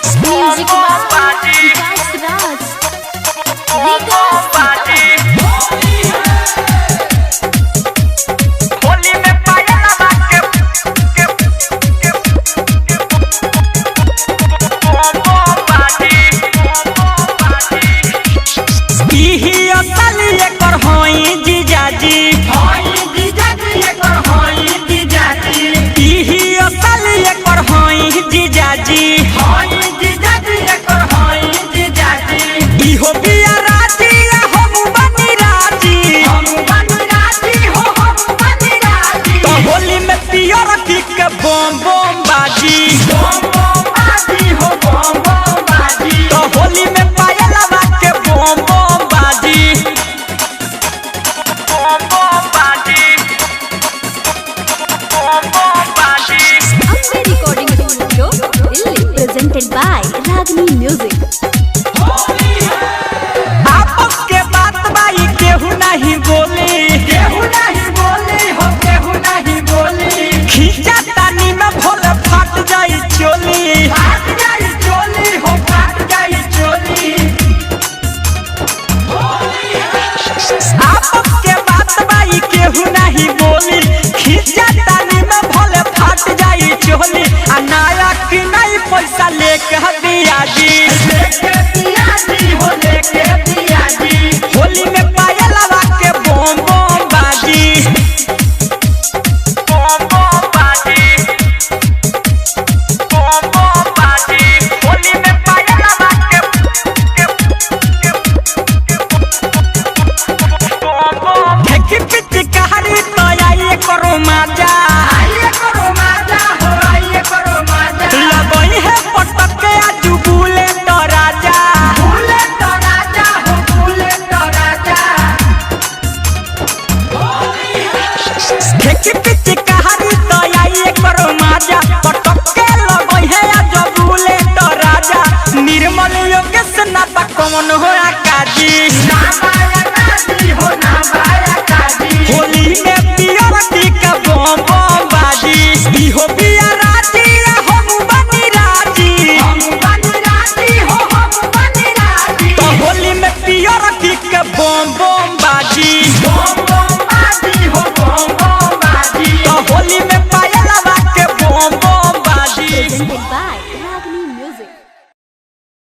Music by Vikas Raj. Holi में पायल लगा के इही असली एकर होई जीजाजी इही असली एकर होई जीजाजी इहो बिया राजी हम बनी राजी तो होली में पियो रखी के बम बम बाजी तो होली में पायल लगा के बम बम बाजी बम बम बाजी बम बम बाजी। Ambe Recording Studio, Delhi. Presented by Ragini Music. आपस के बात बाई केहू नहीं बोली खींचा तानी में भोल फाट जाई चोली आपस के बात बाई केहू नहीं बोली खींचा तानी में भोल फाट जाई चोली आ नया की नहीं पैसा लेके दिया जी होली में पायल लगा के बम बम बाजी बम बम बाजी बम बम बाजी होली में पायल लगा के बम बम फेंकी पिचकारी तो आइए करो मजा लगई है पटक के आजू बुले तो राजा फेंकी पिचकारी तो आइए करो मजा पटक के लगई है आजू बुले तो राजा निर्मल योगेश ना कौन हो काजी